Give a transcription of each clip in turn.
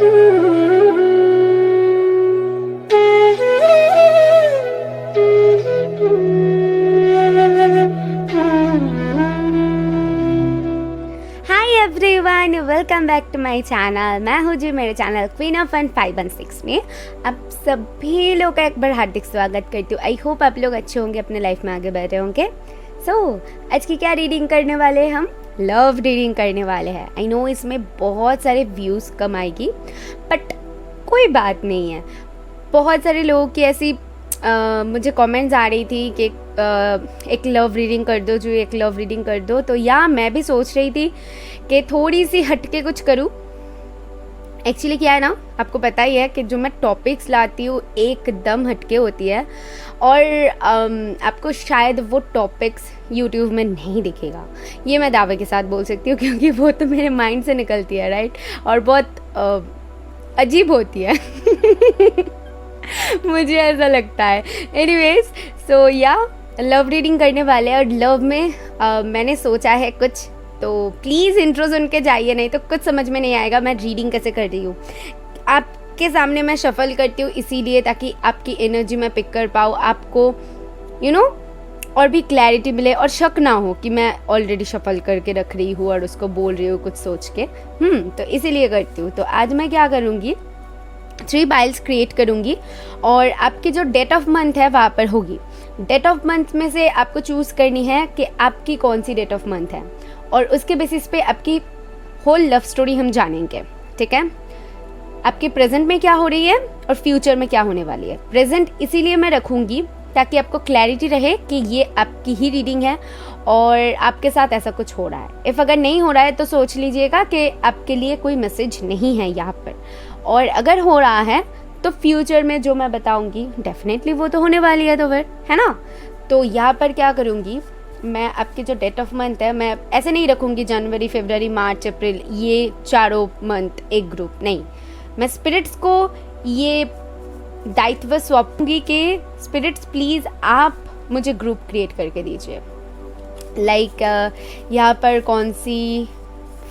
Everyone, welcome back to my channel. मैं हूँ जी मेरे चैनल क्वीन ऑफ फन 516 में आप सभी लोग का एक बार हार्दिक स्वागत करती हूँ। आई होप आप लोग अच्छे होंगे, अपने लाइफ में आगे बढ़ रहे होंगे। आज की क्या रीडिंग करने वाले हैं? हम लव रीडिंग करने वाले हैं। आई नो इसमें बहुत सारे व्यूज़ कम आएगी, बट कोई बात नहीं है। बहुत सारे लोगों की ऐसी मुझे कमेंट्स आ रही थी कि एक लव रीडिंग कर दो, जो एक लव रीडिंग कर दो। तो या मैं भी सोच रही थी कि थोड़ी सी हटके कुछ करूं। एक्चुअली क्या है ना, आपको पता ही है कि जो मैं टॉपिक्स लाती हूँ एकदम हटके होती है, और आपको शायद वो टॉपिक्स यूट्यूब में नहीं दिखेगा। ये मैं दावे के साथ बोल सकती हूँ, क्योंकि वो तो मेरे माइंड से निकलती है, राइट, और बहुत अजीब होती है। मुझे ऐसा लगता है। एनीवेज, सो या लव रीडिंग करने वाले हैं, और लव में मैंने सोचा है कुछ, तो प्लीज़ इंट्रो सुन के जाइए, नहीं तो कुछ समझ में नहीं आएगा मैं रीडिंग कैसे कर रही हूँ। आपके सामने मैं शफल करती हूँ इसीलिए ताकि आपकी एनर्जी मैं पिक कर पाऊँ, आपको और भी क्लैरिटी मिले और शक ना हो कि मैं ऑलरेडी शफल करके रख रही हूँ और उसको बोल रही हूँ कुछ सोच के। तो इसीलिए करती हूँ। तो आज मैं क्या करूँगी, 3 पाइल्स क्रिएट करूँगी और आपकी जो डेट ऑफ मंथ है वहाँ पर होगी। डेट ऑफ मंथ में से आपको चूज़ करनी है कि आपकी कौन सी डेट ऑफ मंथ है, और उसके बेसिस पे आपकी होल लव स्टोरी हम जानेंगे। ठीक है, आपके प्रेजेंट में क्या हो रही है और फ्यूचर में क्या होने वाली है। प्रेजेंट इसीलिए मैं रखूँगी ताकि आपको क्लैरिटी रहे कि ये आपकी ही रीडिंग है और आपके साथ ऐसा कुछ हो रहा है। इफ़ अगर नहीं हो रहा है तो सोच लीजिएगा कि आपके लिए कोई मैसेज नहीं है यहाँ पर, और अगर हो रहा है तो फ्यूचर में जो मैं बताऊंगी डेफिनेटली वो तो होने वाली है, तो फिर है ना। तो यहाँ पर क्या करूँगी, मैं आपकी जो डेट ऑफ मंथ है, मैं ऐसे नहीं रखूँगी जनवरी, फरवरी, मार्च, अप्रैल, ये चारों मंथ एक ग्रुप नहीं। मैं स्पिरिट्स को ये दायित्व सौंपूंगी कि स्पिरिट्स प्लीज़ आप मुझे ग्रुप क्रिएट करके दीजिए। लाइक यहाँ पर कौन सी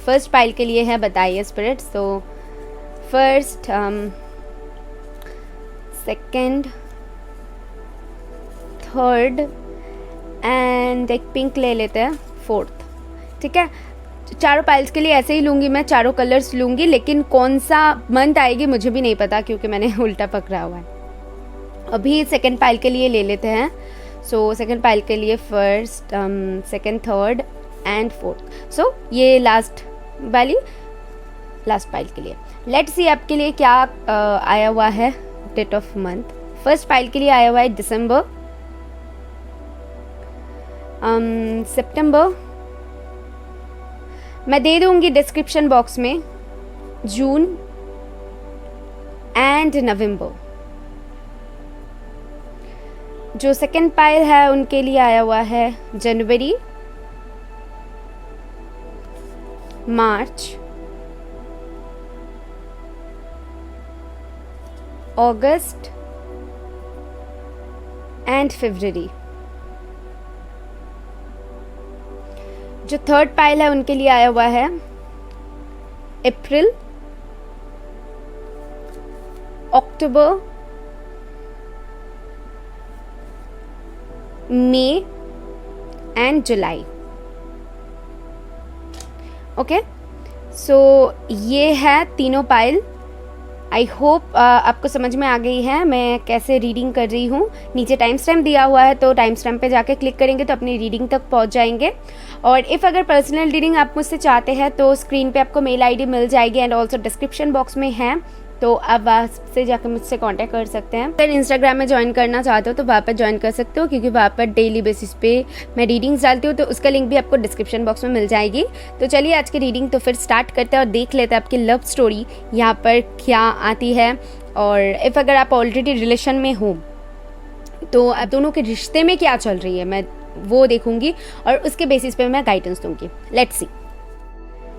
फर्स्ट पाइल के लिए है बताइए स्पिरिट्स। तो फर्स्ट, सेकंड, थर्ड एंड एक पिंक ले लेते हैं, फोर्थ। ठीक है, चारों पाइल्स के लिए ऐसे ही लूँगी मैं, चारों कलर्स लूँगी, लेकिन कौन सा मंथ आएगी मुझे भी नहीं पता क्योंकि मैंने उल्टा पकड़ा हुआ है। अभी सेकंड पाइल के लिए ले लेते हैं। सो सेकंड पाइल के लिए first, second, third and fourth. So ये लास्ट पाइल के लिए। लेट्स सी आपके लिए क्या आया हुआ है date of month. First pile के लिए आया हुआ है दिसंबर, सितंबर, मैं दे दूंगी डिस्क्रिप्शन बॉक्स में, जून एंड नवंबर। जो सेकंड पाइल है उनके लिए आया हुआ है जनवरी, मार्च, अगस्त एंड फरवरी। जो थर्ड पाइल है उनके लिए आया हुआ है अप्रैल, अक्टूबर, मई एंड जुलाई। ओके, सो ये है तीनों पाइल। आई होप आपको समझ में आ गई है मैं कैसे रीडिंग कर रही हूँ। नीचे टाइम स्टैम्प दिया हुआ है, तो टाइम स्टैम्प पे जाके क्लिक करेंगे तो अपनी रीडिंग तक पहुँच जाएंगे। और इफ़ अगर पर्सनल रीडिंग आप मुझसे चाहते हैं तो स्क्रीन पे आपको मेल आईडी मिल जाएगी, एंड ऑल्सो डिस्क्रिप्शन बॉक्स में है, तो आप वहाँ से जाकर मुझसे कांटेक्ट कर सकते हैं। अगर इंस्टाग्राम में ज्वाइन करना चाहते हो तो वहाँ पर ज्वाइन कर सकते हो, क्योंकि वहाँ पर डेली बेसिस पे मैं रीडिंग्स डालती हूँ, तो उसका लिंक भी आपको डिस्क्रिप्शन बॉक्स में मिल जाएगी। तो चलिए आज की रीडिंग तो फिर स्टार्ट करते हैं और देख लेते हैं आपकी लव स्टोरी यहाँ पर क्या आती है। और इफ़ अगर आप ऑलरेडी रिलेशन में हो तो आप दोनों के रिश्ते में क्या चल रही है मैं वो देखूंगी, और उसके बेसिस पे मैं गाइडेंस दूंगी। Let's see.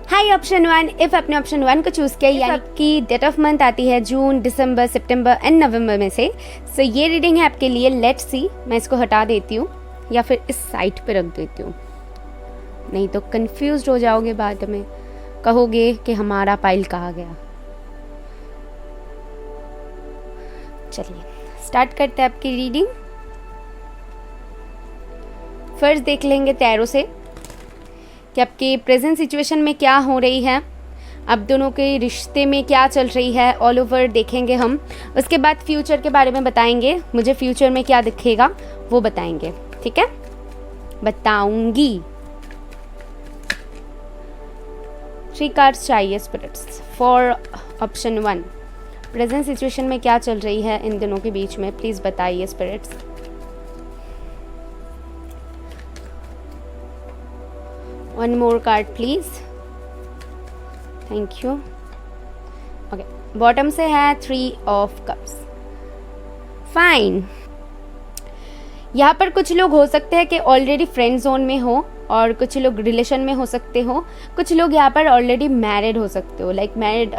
High option 1, if आपने ऑप्शन 1 को चूज़ किया, यानी आपकी डेट ऑफ मंथ आती है जून, दिसंबर, सितंबर एंड नवंबर में से। सो ये रीडिंग है आपके लिए। Let's see. मैं इसको हटा देती हूँ या फिर इस साइड पे रख देती हूँ, नहीं तो कंफ्यूज हो जाओगे, बाद में कहोगे कि हमारा पाइल कहाँ गया। चलिए स्टार्ट करते हैं आपकी रीडिंग। फर्स्ट देख लेंगे टैरो से कि आपकी प्रेजेंट सिचुएशन में क्या हो रही है, आप दोनों के रिश्ते में क्या चल रही है, ऑल ओवर देखेंगे हम। उसके बाद फ्यूचर के बारे में बताएंगे, मुझे फ्यूचर में क्या दिखेगा वो बताएंगे, ठीक है, बताऊंगी। 3 कार्ड्स चाहिए spirits for option 1। Present situation में क्या चल रही है इन दोनों के बीच में, प्लीज़ बताइए spirits. One more card please, thank you. Okay, bottom से है 3 ऑफ कप्स। फाइन, यहाँ पर कुछ लोग हो सकते हैं कि ऑलरेडी फ्रेंड जोन में हो और कुछ लोग रिलेशन में हो सकते हो, कुछ लोग यहाँ पर ऑलरेडी मैरिड हो सकते हो, लाइक मैरिड।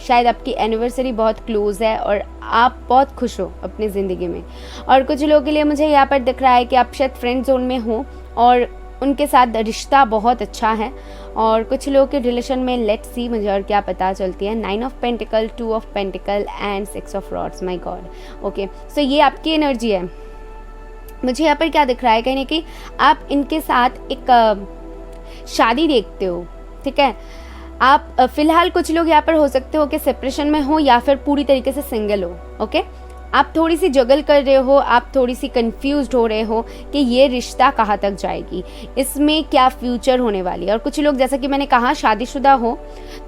शायद आपकी एनिवर्सरी बहुत क्लोज है और आप बहुत खुश हो अपनी ज़िंदगी में। और कुछ लोगों के लिए मुझे यहाँ पर दिख रहा है कि आप शायद फ्रेंड जोन में हो और उनके साथ रिश्ता बहुत अच्छा है। और कुछ लोगों के रिलेशन में लेट्स सी मुझे और क्या पता चलती है। 9 of pentacle, 2 of pentacle and 6 of rods. My God, okay, so ये आपकी एनर्जी है। मुझे यहाँ पर क्या दिख रहा है, कहीं ना कहीं आप इनके साथ एक शादी देखते हो, ठीक है। आप फिलहाल कुछ लोग यहाँ पर हो सकते हो कि सेपरेशन में हो या फिर पूरी तरीके से सिंगल हो, ओके। आप थोड़ी सी जगल कर रहे हो, आप थोड़ी सी कंफ्यूज्ड हो रहे हो कि ये रिश्ता कहाँ तक जाएगी, इसमें क्या फ्यूचर होने वाली है। और कुछ लोग जैसा कि मैंने कहा शादीशुदा हो,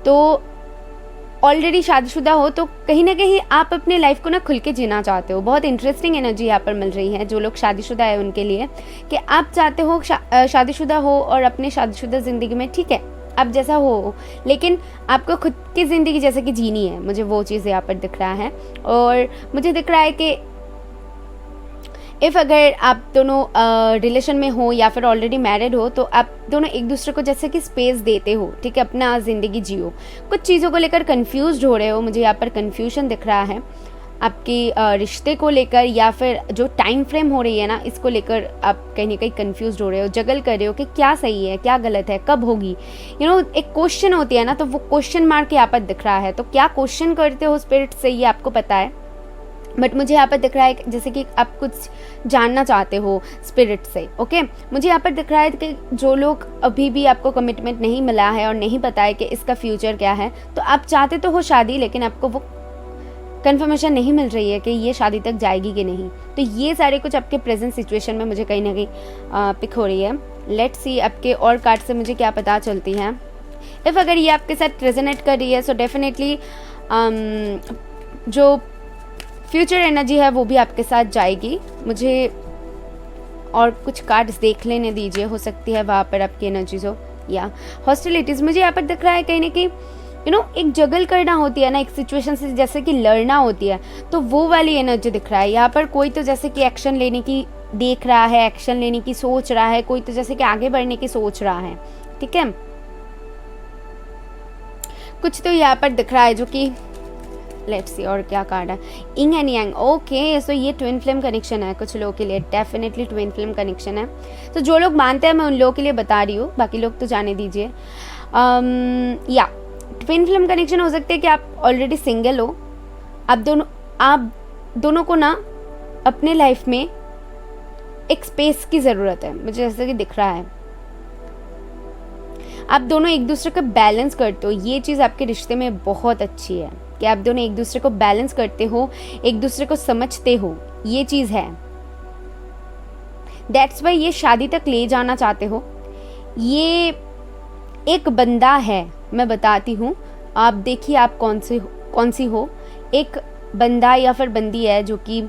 तो ऑलरेडी शादीशुदा हो तो कहीं ना कहीं आप अपने लाइफ को ना खुल के जीना चाहते हो। बहुत इंटरेस्टिंग एनर्जी यहाँ पर मिल रही है जो लोग शादीशुदा है उनके लिए, कि आप चाहते हो शादीशुदा हो और अपने शादीशुदा ज़िंदगी में, ठीक है, आप जैसा हो, लेकिन आपको खुद की ज़िंदगी जैसे कि जीनी है। मुझे वो चीज़ यहाँ पर दिख रहा है। और मुझे दिख रहा है कि अगर आप दोनों रिलेशन में हो या फिर ऑलरेडी मैरिड हो तो आप दोनों एक दूसरे को जैसे कि स्पेस देते हो, ठीक है, अपना ज़िंदगी जियो। कुछ चीज़ों को लेकर कंफ्यूज्ड हो रहे हो, मुझे यहाँ पर कंफ्यूजन दिख रहा है आपकी रिश्ते को लेकर, या फिर जो टाइम फ्रेम हो रही है ना, इसको लेकर आप कहीं ना कहीं कंफ्यूज्ड हो रहे हो, जगल कर रहे हो कि क्या सही है क्या गलत है, कब होगी। एक क्वेश्चन होती है ना, तो वो क्वेश्चन मार्क यहाँ पर दिख रहा है। तो क्या क्वेश्चन करते हो स्पिरिट से ये आपको पता है, बट मुझे यहाँ पर दिख रहा है जैसे कि आप कुछ जानना चाहते हो स्पिरिट से, ओके। मुझे यहाँ पर दिख रहा है कि जो लोग अभी भी आपको कमिटमेंट नहीं मिला है और नहीं पता है कि इसका फ्यूचर क्या है, तो आप चाहते तो हो शादी, लेकिन आपको वो कंफर्मेशन नहीं मिल रही है कि ये शादी तक जाएगी कि नहीं। तो ये सारे कुछ आपके प्रेजेंट सिचुएशन में मुझे कहीं ना कहीं पिक हो रही है। लेट्स सी आपके और कार्ड से मुझे क्या पता चलती है। अगर ये आपके साथ रेजोनेट कर रही है सो डेफिनेटली जो फ्यूचर एनर्जी है वो भी आपके साथ जाएगी। मुझे और कुछ कार्ड्स देख लेने दीजिए, हो सकती है वहाँ पर आपकी एनर्जीज हो या हॉस्टिलिटीज़। मुझे यहाँ पर दिख रहा है कहीं ना कहीं एक जगल करना होती है ना, एक सिचुएशन से जैसे कि लड़ना होती है, तो वो वाली एनर्जी दिख रहा है यहाँ पर। कोई तो जैसे कि एक्शन लेने की देख रहा है, एक्शन लेने की सोच रहा है, कोई तो जैसे कि आगे बढ़ने की सोच रहा है, ठीक है। कुछ तो यहाँ पर दिख रहा है जो कि लेट्स सी और क्या कार्ड है, इंग एंड यांग, ओके। सो ये ट्विन फ्लेम कनेक्शन है कुछ लोगों के लिए, डेफिनेटली ट्विन फ्लेम कनेक्शन है। तो जो लोग मानते हैं मैं उन लोगों के लिए बता रही हूँ, बाकी लोग तो जाने दीजिए। या ट्विन फ्लेम कनेक्शन हो सकते हैं कि आप ऑलरेडी सिंगल हो, आप दोनों को ना अपने लाइफ में एक स्पेस की ज़रूरत है, मुझे जैसे कि दिख रहा है। आप दोनों एक दूसरे को बैलेंस करते हो, ये चीज़ आपके रिश्ते में बहुत अच्छी है कि आप दोनों एक दूसरे को बैलेंस करते हो, एक दूसरे को समझते हो, ये चीज़ है। दैट्स वाई ये शादी तक ले जाना चाहते हो। ये एक बंदा है, मैं बताती हूँ, आप देखिए आप कौन सी हो। एक बंदा या फिर बंदी है जो कि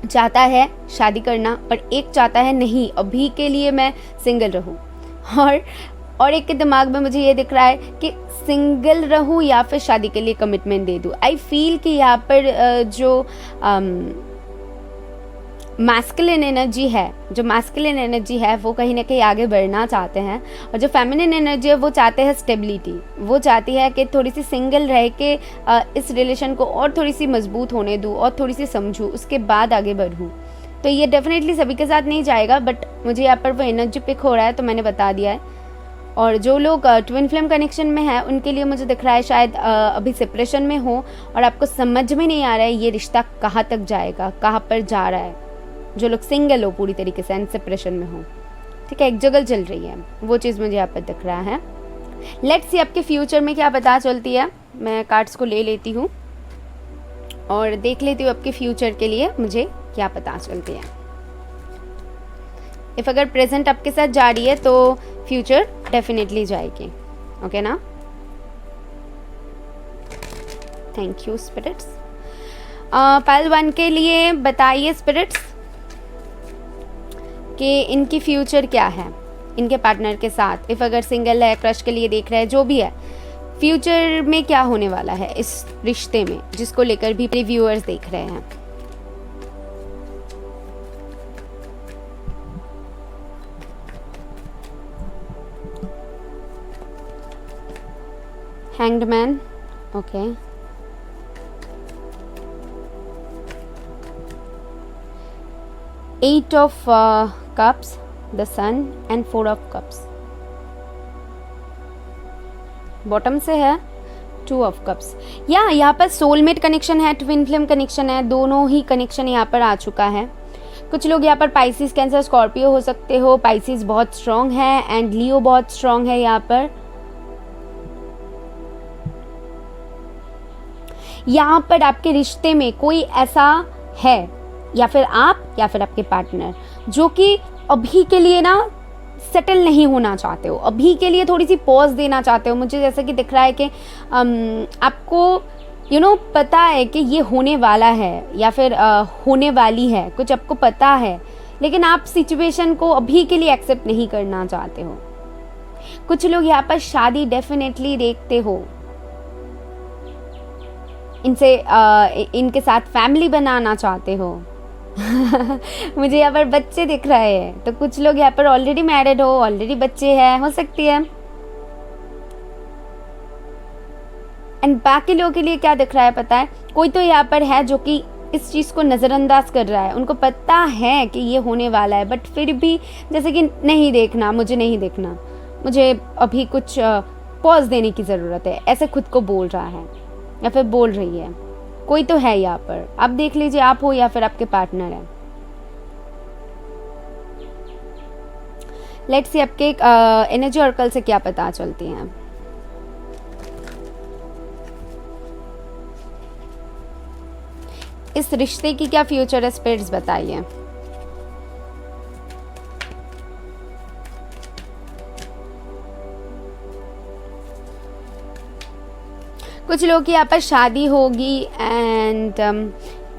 चाहता है शादी करना, पर एक चाहता है नहीं अभी के लिए मैं सिंगल रहूँ, और एक के दिमाग में मुझे ये दिख रहा है कि सिंगल रहूँ या फिर शादी के लिए कमिटमेंट दे दूँ। आई फील कि यहाँ पर जो मैस्कुलिन एनर्जी है वो कहीं ना कहीं आगे बढ़ना चाहते हैं, और जो फेमिनिन एनर्जी है वो चाहते हैं स्टेबिलिटी। वो चाहती है कि थोड़ी सी सिंगल रह के इस रिलेशन को और थोड़ी सी मजबूत होने दूँ और थोड़ी सी समझूँ, उसके बाद आगे बढ़ूँ। तो ये डेफिनेटली सभी के साथ नहीं जाएगा, बट मुझे यहाँ पर वो एनर्जी पिक हो रहा है तो मैंने बता दिया है। और जो लोग ट्विन फ्लेम कनेक्शन में है उनके लिए मुझे दिख रहा है शायद अभी सेपरेशन में हो और आपको समझ में नहीं आ रहा है ये रिश्ता कहाँ तक जाएगा, कहाँ पर जा रहा है। जो लोग सिंगल हो पूरी तरीके से एंड सेपरेशन में हो, ठीक है, एक जगह चल रही है, वो चीज़ मुझे यहाँ पर दिख रहा है। लेट्स सी आपके फ्यूचर में क्या पता चलती है। मैं कार्ड्स को ले लेती हूँ और देख लेती हूँ आपके फ्यूचर के लिए मुझे क्या पता चलती है। इफ़ अगर प्रेजेंट आपके साथ जा रही है तो फ्यूचर डेफिनेटली जाएगी। ओके ना? Thank you spirits. पाइल 1 के लिए बताइए स्पिरिट्स कि इनकी फ्यूचर क्या है इनके पार्टनर के साथ। इफ़ अगर सिंगल है, क्रश के लिए देख रहे हैं, जो भी है, फ्यूचर में क्या होने वाला है इस रिश्ते में जिसको लेकर भी व्यूअर्स देख रहे हैं। Hanged man, okay, eight of cups, the sun and 4 of cups. Bottom से है 2 ऑफ कप्स। या यहाँ पर सोलमेट कनेक्शन है, ट्विन फ्लेम कनेक्शन है, दोनों ही कनेक्शन यहाँ पर आ चुका है। कुछ लोग यहाँ पर पाइसिस, कैंसर, स्कॉर्पियो हो सकते हो। पाइसिस बहुत स्ट्रांग है एंड लियो बहुत स्ट्रांग है। यहाँ पर आपके रिश्ते में कोई ऐसा है या फिर आप या फिर आपके पार्टनर जो कि अभी के लिए ना सेटल नहीं होना चाहते हो, अभी के लिए थोड़ी सी पॉज देना चाहते हो। मुझे जैसा कि दिख रहा है कि आपको पता है कि ये होने वाला है या फिर होने वाली है, कुछ आपको पता है, लेकिन आप सिचुएशन को अभी के लिए एक्सेप्ट नहीं करना चाहते हो। कुछ लोग यहाँ पर शादी डेफिनेटली देखते हो, इनके साथ फैमिली बनाना चाहते हो। मुझे यहाँ पर बच्चे दिख रहे हैं, तो कुछ लोग यहाँ पर ऑलरेडी मैरिड हो, ऑलरेडी बच्चे हैं, हो सकती है। एंड बाकी लोगों के लिए क्या दिख रहा है पता है, कोई तो यहाँ पर है जो कि इस चीज़ को नज़रअंदाज कर रहा है। उनको पता है कि ये होने वाला है, बट फिर भी जैसे कि नहीं देखना, मुझे नहीं देखना, मुझे अभी कुछ पॉज देने की ज़रूरत है, ऐसे खुद को बोल रहा है या फिर बोल रही है। कोई तो है यहाँ पर, आप देख लीजिए, आप हो या फिर आपके पार्टनर है। लेट्स सी आपके एनर्जी ऑर्कल से क्या पता चलती हैं। इस रिश्ते की क्या फ्यूचर है स्पिरिट्स बताइए। कुछ लोगों की यहाँ पर शादी होगी and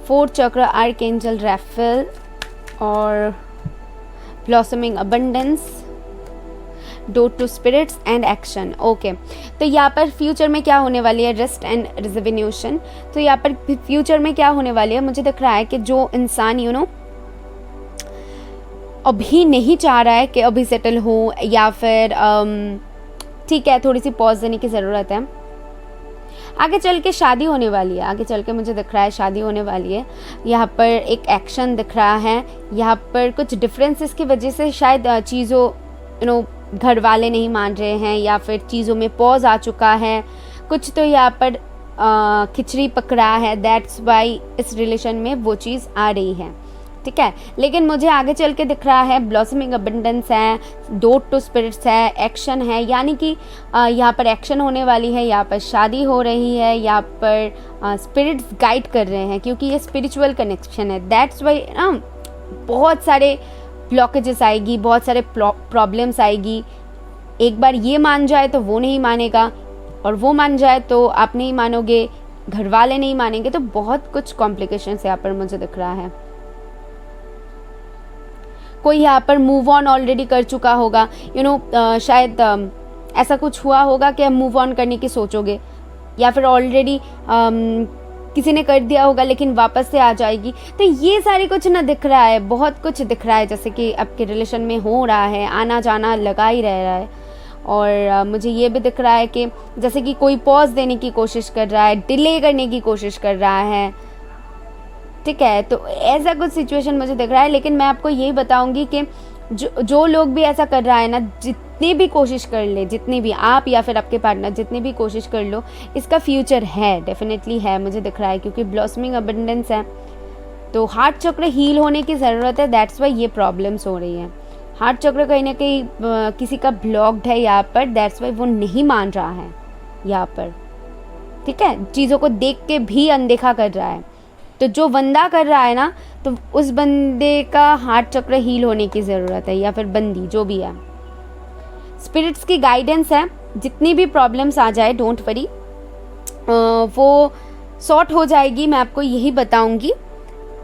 4th chakra, archangel Raphael और blossoming abundance, door to spirits and action. Okay, तो यहाँ पर फ्यूचर में क्या होने वाली है, रेस्ट एंड रिजर्वेन्यूशन। तो यहाँ पर फ्यूचर में क्या होने वाली है, मुझे दिख रहा है कि जो इंसान अभी नहीं चाह रहा है कि अभी सेटल हो या फिर ठीक है, थोड़ी सी पॉज देने की ज़रूरत है। आगे चल के शादी होने वाली है, आगे चल के मुझे दिख रहा है शादी होने वाली है। यहाँ पर एक एक्शन दिख रहा है, यहाँ पर कुछ डिफरेंसेस की वजह से शायद चीज़ों घर वाले नहीं मान रहे हैं या फिर चीज़ों में पॉज आ चुका है। कुछ तो यहाँ पर खिचड़ी पकड़ा है, दैट्स वाई इस रिलेशन में वो चीज़ आ रही है, ठीक है। लेकिन मुझे आगे चल के दिख रहा है ब्लॉसमिंग अबंडेंस है, डोर टू स्पिरिट्स है, एक्शन है, यानी कि यहाँ पर एक्शन होने वाली है, यहाँ पर शादी हो रही है, यहाँ पर स्पिरिट्स गाइड कर रहे हैं क्योंकि ये स्पिरिचुअल कनेक्शन है। दैट्स वाई बहुत सारे ब्लॉकेजेस आएगी, बहुत सारे प्रॉब्लम्स आएगी। एक बार ये मान जाए तो वो नहीं मानेगा, और वो मान जाए तो आप नहीं मानोगे, घर वाले नहीं मानेंगे, तो बहुत कुछ कॉम्प्लिकेशंस यहाँ पर मुझे दिख रहा है। कोई यहाँ पर मूव ऑन ऑलरेडी कर चुका होगा, शायद ऐसा कुछ हुआ होगा कि मूव ऑन करने की सोचोगे, या फिर ऑलरेडी किसी ने कर दिया होगा लेकिन वापस से आ जाएगी। तो ये सारी कुछ ना दिख रहा है, बहुत कुछ दिख रहा है, जैसे कि आपके रिलेशन में हो रहा है, आना जाना लगा ही रह रहा है। और मुझे ये भी दिख रहा है कि जैसे कि कोई पॉज देने की कोशिश कर रहा है, डिले करने की कोशिश कर रहा है, ठीक है। तो ऐसा कुछ सिचुएशन मुझे दिख रहा है। लेकिन मैं आपको यही बताऊंगी कि जो लोग भी ऐसा कर रहा है ना, जितनी भी कोशिश कर ले, जितनी भी आप या फिर आपके पार्टनर जितनी भी कोशिश कर लो, इसका फ्यूचर है, डेफिनेटली है, मुझे दिख रहा है, क्योंकि ब्लॉसमिंग अबंडेंस है। तो हार्ट चक्र हील होने की ज़रूरत है, दैट्स वाई ये प्रॉब्लम्स हो रही हैं। हार्ट चक्र कहीं ना कहीं किसी का ब्लॉक्ड है यहाँ पर, दैट्स वाई वो नहीं मान रहा है यहाँ पर, ठीक है, चीज़ों को देख के भी अनदेखा कर रहा है। तो जो बंदा कर रहा है ना, तो उस बंदे का हार्ट चक्र हील होने की ज़रूरत है, या फिर बंदी जो भी है। स्पिरिट्स की गाइडेंस है, जितनी भी प्रॉब्लम्स आ जाए डोंट वरी, वो सॉर्ट हो जाएगी, मैं आपको यही बताऊंगी।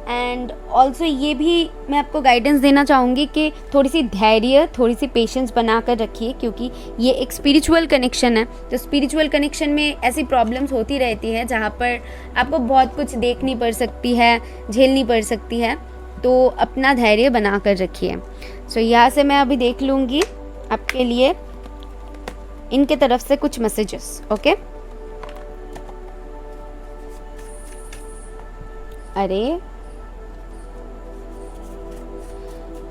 एंड ऑल्सो ये भी मैं आपको गाइडेंस देना चाहूँगी कि थोड़ी सी धैर्य, थोड़ी सी पेशेंस बना कर रखिए, क्योंकि ये एक स्पिरिचुअल कनेक्शन है। तो स्पिरिचुअल कनेक्शन में ऐसी प्रॉब्लम्स होती रहती है जहाँ पर आपको बहुत कुछ देखनी पड़ सकती है, झेलनी पड़ सकती है, तो अपना धैर्य बना कर रखिए। सो यहाँ से मैं अभी देख लूँगी आपके लिए इनके तरफ से कुछ मैसेजेस। ओके, अरे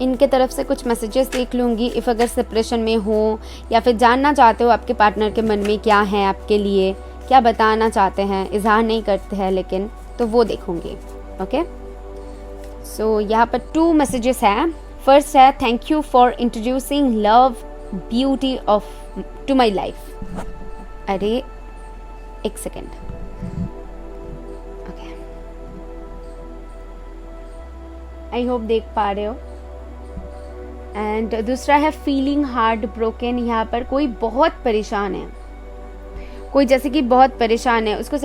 इनके तरफ से कुछ मैसेजेस देख लूँगी। इफ़ अगर सेपरेशन में हो या फिर जानना चाहते हो आपके पार्टनर के मन में क्या है आपके लिए, क्या बताना चाहते हैं, इजहार नहीं करते हैं लेकिन, तो वो देखूँगी। ओके, सो यहाँ पर 2 मैसेजेस हैं। फर्स्ट है, thank you for introducing love beauty of to my life. अरे एक सेकेंड, ओके, आई होप देख पा रहे हो। एंड दूसरा है फीलिंग हार्ट ब्रोकन। यहाँ पर कोई बहुत परेशान है, कोई जैसे कि बहुत परेशान है, उसको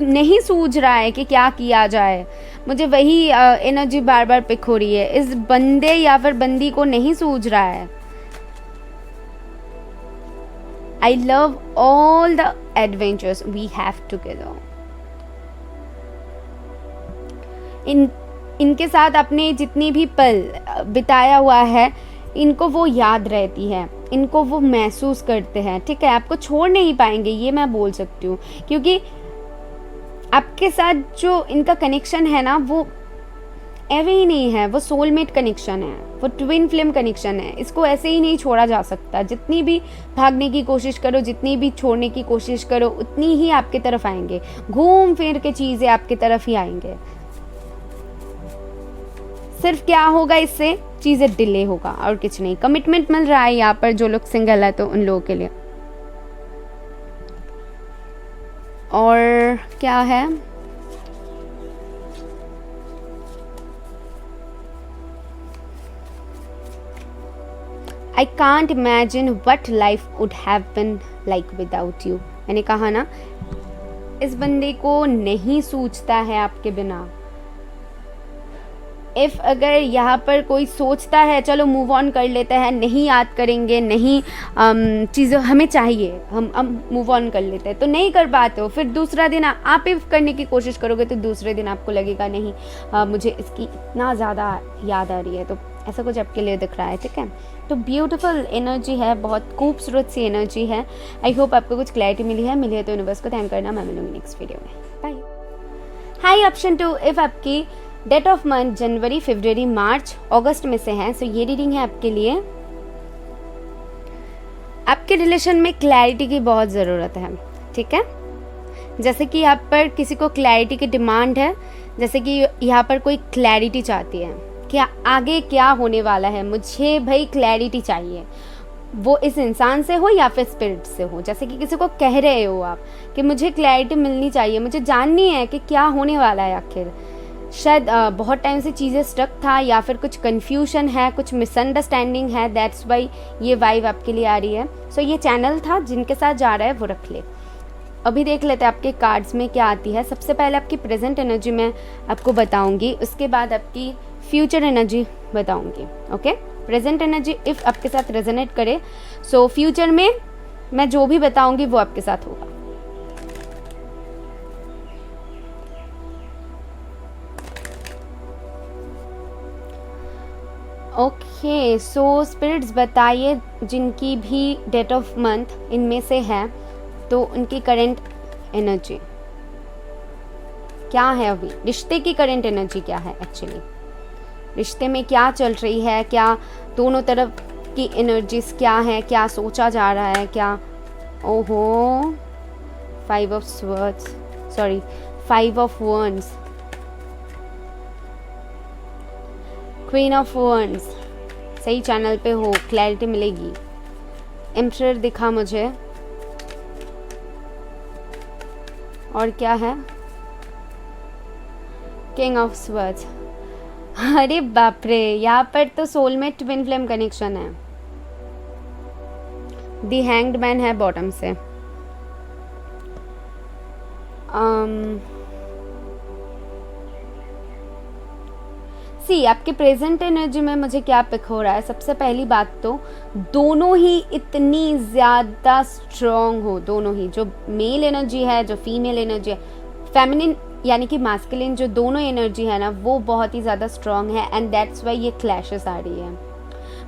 नहीं सूझ रहा है कि क्या किया जाए। मुझे वही एनर्जी बार बार पिक हो रही है, इस बंदे या फिर बंदी को नहीं सूझ रहा है। I love all the adventures we have together. इनके साथ अपने जितनी भी पल बिताया हुआ है, इनको वो याद रहती है, इनको वो महसूस करते हैं, ठीक है, आपको छोड़ नहीं पाएंगे, ये मैं बोल सकती हूँ, क्योंकि आपके साथ जो इनका कनेक्शन है ना, वो ऐसे ही नहीं है, वो सोलमेट कनेक्शन है, वो ट्विन फ्लेम कनेक्शन है, इसको ऐसे ही नहीं छोड़ा जा सकता। जितनी भी भागने की कोशिश करो, जितनी भी छोड़ने की कोशिश करो, उतनी ही आपके तरफ आएंगे, घूम फिर के चीज़ें आपके तरफ ही आएंगे। सिर्फ क्या होगा, इससे चीज़ें डिले होगा और कुछ नहीं। कमिटमेंट मिल रहा है यहाँ पर, जो लोग सिंगल है तो उन लोगों के लिए। और क्या है, I can't imagine what life would have been like without you. मैंने कहा ना, इस बंदे को नहीं सूझता है आपके बिना। इफ़ अगर यहाँ पर कोई सोचता है चलो मूव ऑन कर लेते हैं, नहीं याद करेंगे, नहीं चीज़ें हमें चाहिए, हम मूव ऑन कर लेते हैं, तो नहीं कर पाते हो। फिर दूसरा दिन आप इफ करने की कोशिश करोगे तो दूसरे दिन आपको लगेगा नहीं, मुझे इसकी इतना ज़्यादा याद आ रही है। तो ऐसा कुछ आपके लिए दिख रहा है, ठीक है। तो ब्यूटीफुल एनर्जी है, बहुत खूबसूरत सी एनर्जी है। आई होप आपको कुछ क्लैरिटी मिली है तो यूनिवर्स को थैंक करना। मैं मिलूंगी नेक्स्ट वीडियो में, बाय। हाई ऑप्शन 2, इफ़ आपकी डेट ऑफ मंथ जनवरी, फरवरी, मार्च, अगस्त में से है, सो ये रीडिंग है आपके लिए। आपके रिलेशन में क्लैरिटी की बहुत ज़रूरत है, ठीक है। जैसे कि यहाँ पर किसी को क्लैरिटी की डिमांड है, जैसे कि यहाँ पर कोई क्लैरिटी चाहती है कि आगे क्या होने वाला है, मुझे भाई क्लैरिटी चाहिए। वो इस इंसान से हो या फिर स्पिरिट से हो, जैसे कि किसी को कह रहे हो आप कि मुझे क्लैरिटी मिलनी चाहिए, मुझे जाननी है कि क्या होने वाला है आखिर। शायद बहुत टाइम से चीज़ें स्टक था, या फिर कुछ कन्फ्यूजन है, कुछ मिसअंडरस्टैंडिंग है, दैट्स वाई ये वाइब आपके लिए आ रही है। सो ये चैनल था, जिनके साथ जा रहा है वो रख ले। अभी देख लेते हैं आपके कार्ड्स में क्या आती है। सबसे पहले आपकी प्रेजेंट एनर्जी मैं आपको बताऊंगी, उसके बाद आपकी फ्यूचर एनर्जी बताऊंगी। ओके, प्रेजेंट एनर्जी इफ़ आपके साथ रेजोनेट करे, सो फ्यूचर में मैं जो भी बताऊंगी वो आपके साथ होगा। ओके, सो स्पिरिट्स बताइए, जिनकी भी डेट ऑफ मंथ इनमें से है, तो उनकी करंट एनर्जी क्या है, अभी रिश्ते की करंट एनर्जी क्या है एक्चुअली। रिश्ते में क्या चल रही है, क्या दोनों तरफ की एनर्जीज क्या है, क्या सोचा जा रहा है, क्या। ओहो, 5 of swords, sorry 5 of wands, queen of wands। सही चैनल पे हो, क्लैरिटी मिलेगी। एम्परर दिखा मुझे, और क्या है, किंग ऑफ स्वर्ड्स। अरे बाप रे, यहाँ पर तो सोलमेट ट्विन फ्लेम कनेक्शन है। दी हैंग्ड मैन है बॉटम से। सी आपके प्रेजेंट एनर्जी में मुझे क्या पिक हो रहा है, सबसे पहली बात तो दोनों ही इतनी ज़्यादा स्ट्रॉन्ग हो, दोनों ही, जो मेल एनर्जी है, जो फीमेल एनर्जी है, फेमिनिन यानी कि मास्कुलिन, जो दोनों एनर्जी है ना, वो बहुत ही ज़्यादा स्ट्रॉन्ग है। एंड दैट्स वाई ये क्लैशेस आ रही है।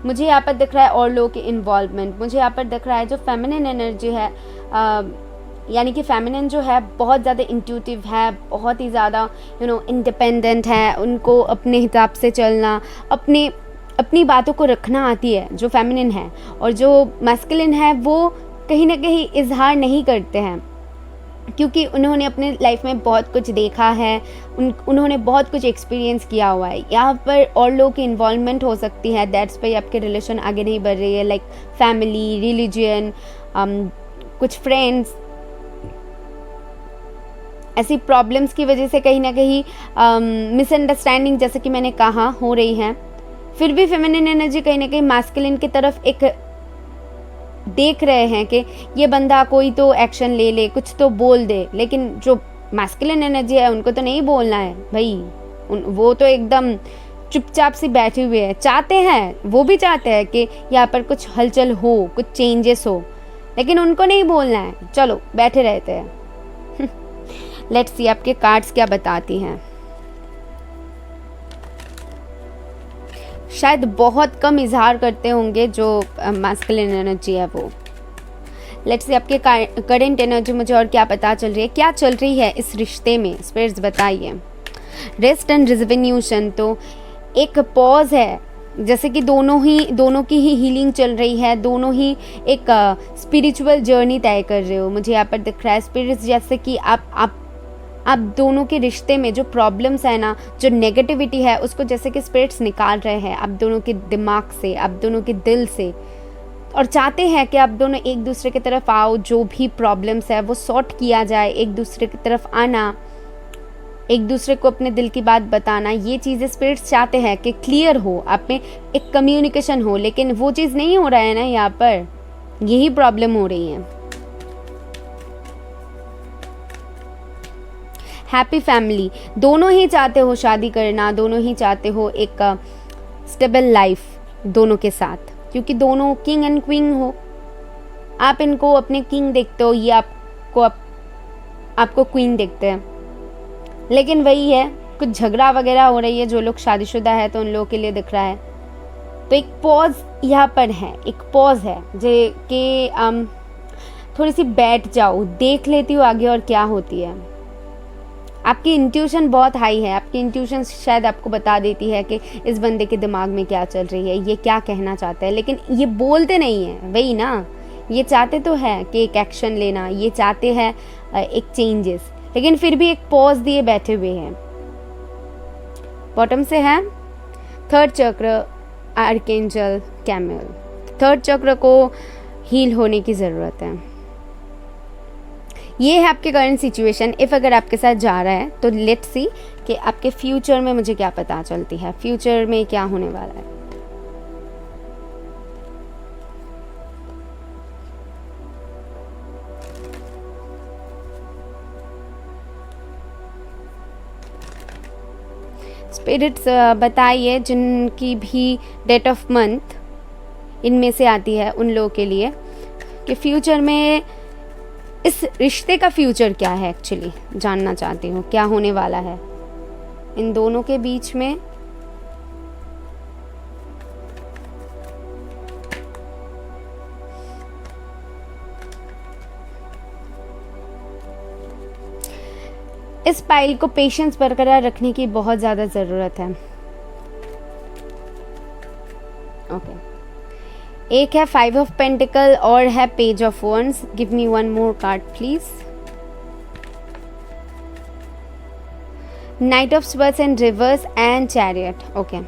मुझे यहाँ पर दिख रहा है और लोगों के इन्वॉल्वमेंट। मुझे यहाँ पर दिख रहा है जो फेमिनिन एनर्जी है, यानी कि फेमिनिन जो है बहुत ज़्यादा इंट्यूटिव है, बहुत ही ज़्यादा इंडिपेंडेंट है, उनको अपने हिसाब से चलना, अपनी बातों को रखना आती है जो फेमिनिन है। और जो मैस्कुलिन है वो कहीं ना कहीं इजहार नहीं करते हैं, क्योंकि उन्होंने अपने लाइफ में बहुत कुछ देखा है, उन्होंने बहुत कुछ एक्सपीरियंस किया हुआ है। यहाँ पर और लोगों की इन्वॉल्वमेंट हो सकती है, दैट्स पे आपके रिलेशन आगे नहीं बढ़ रही है, लाइक फैमिली, रिलीजन, कुछ फ्रेंड्स, ऐसी प्रॉब्लम्स की वजह से कहीं ना कहीं मिसअंडरस्टैंडिंग, जैसे कि मैंने कहा, हो रही है। फिर भी फेमिनिन एनर्जी कहीं ना कहीं मैस्कुलिन की तरफ एक देख रहे हैं कि ये बंदा कोई तो एक्शन ले ले, कुछ तो बोल दे। लेकिन जो मैस्कुलिन एनर्जी है उनको तो नहीं बोलना है भाई, वो तो एकदम चुपचाप से बैठे हुए हैं। चाहते हैं, वो भी चाहते हैं कि यहाँ पर कुछ हलचल हो, कुछ चेंजेस हो, लेकिन उनको नहीं बोलना है, चलो बैठे रहते हैं। लेट्स सी आपके कार्ड्स क्या बताती हैं। शायद बहुत कम इजहार करते होंगे जो मैस्कुलिन एनर्जी है वो। लेट्स सी आपके करंट एनर्जी मुझे और क्या पता चल रही है, क्या चल रही है इस रिश्ते में, स्पिरिट्स बताइए। रेस्ट एंड रिजोल्यूशन, तो एक पॉज है, जैसे कि दोनों की ही हीलिंग चल रही है, दोनों ही एक स्पिरिचुअल जर्नी तय कर रहे हो। मुझे यहाँ पर दिख रहा है स्पिरिट्स, जैसे कि आप दोनों के रिश्ते में जो प्रॉब्लम्स है ना, जो नेगेटिविटी है, उसको जैसे कि स्पिरिट्स निकाल रहे हैं आप दोनों के दिमाग से, आप दोनों के दिल से, और चाहते हैं कि आप दोनों एक दूसरे की तरफ आओ, जो भी प्रॉब्लम्स है वो सॉर्ट किया जाए, एक दूसरे की तरफ आना, एक दूसरे को अपने दिल की बात बताना, ये चीज़ें स्पिरिट्स चाहते हैं कि क्लियर हो, आप में एक कम्युनिकेशन हो। लेकिन वो चीज़ नहीं हो रहा है ना, यहाँ पर यही प्रॉब्लम हो रही है। हैप्पी फैमिली, दोनों ही चाहते हो शादी करना, दोनों ही चाहते हो एक स्टेबल लाइफ दोनों के साथ, क्योंकि दोनों किंग एंड क्वीन हो। आप इनको अपने किंग देखते हो, ये आपको क्वीन देखते हैं। लेकिन वही है, कुछ झगड़ा वगैरह हो रही है। जो लोग शादीशुदा है तो उन लोगों के लिए दिख रहा है। तो एक पॉज यहाँ पर है, एक पॉज है जो कि थोड़ी सी बैठ जाओ, देख लेती हूँ आगे और क्या होती है। आपकी इंट्यूशन बहुत हाई है, आपकी इंट्यूशन शायद आपको बता देती है कि इस बंदे के दिमाग में क्या चल रही है, ये क्या कहना चाहता है, लेकिन ये बोलते नहीं है। वही ना, ये चाहते तो है कि एक एक्शन लेना, ये चाहते हैं एक चेंजेस, लेकिन फिर भी एक पॉज दिए बैठे हुए हैं। बॉटम से है थर्ड चक्र, आर्कएंजल कैमिल। थर्ड चक्र को हील होने की ज़रूरत है। ये है आपके करंट सिचुएशन। इफ़ अगर आपके साथ जा रहा है तो लेट्स सी कि आपके फ्यूचर में मुझे क्या पता चलती है, फ्यूचर में क्या होने वाला है। स्पिरिट्स बताइए, जिनकी भी डेट ऑफ मंथ इनमें से आती है उन लोगों के लिए, कि फ्यूचर में इस रिश्ते का फ्यूचर क्या है। एक्चुअली जानना चाहती हूँ क्या होने वाला है इन दोनों के बीच में। इस पाइल को पेशेंस बरकरार रखने की बहुत ज़्यादा ज़रूरत है। ओके, एक है 5 ऑफ पेंटिकल और है page of wands. Give me one more card please. Night of swords and reverse and chariot. Okay,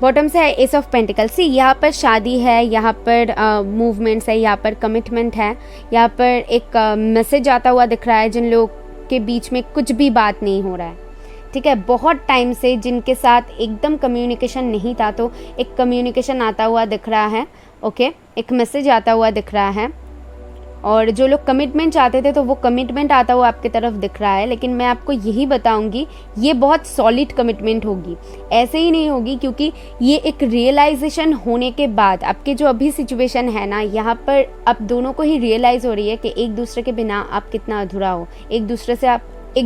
bottom से है एस ऑफ पेंटिकल. सी यहाँ पर शादी है, यहाँ पर मूवमेंट्स है, यहाँ पर कमिटमेंट है, यहाँ पर एक मैसेज आता हुआ दिख रहा है जिन लोग के बीच में कुछ भी बात नहीं हो रहा है. ठीक है, बहुत टाइम से जिनके साथ एकदम कम्युनिकेशन नहीं था, तो एक कम्युनिकेशन आता हुआ दिख रहा है. ओके, एक मैसेज आता हुआ दिख रहा है. और जो लोग कमिटमेंट चाहते थे तो वो कमिटमेंट आता हुआ आपकी तरफ दिख रहा है. लेकिन मैं आपको यही बताऊंगी, ये बहुत सॉलिड कमिटमेंट होगी, ऐसे ही नहीं होगी, क्योंकि ये एक रियलाइजेशन होने के बाद आपके जो अभी सिचुएशन है ना, यहाँ पर आप दोनों को ही रियलाइज़ हो रही है कि एक दूसरे के बिना आप कितना अधूरा हो, एक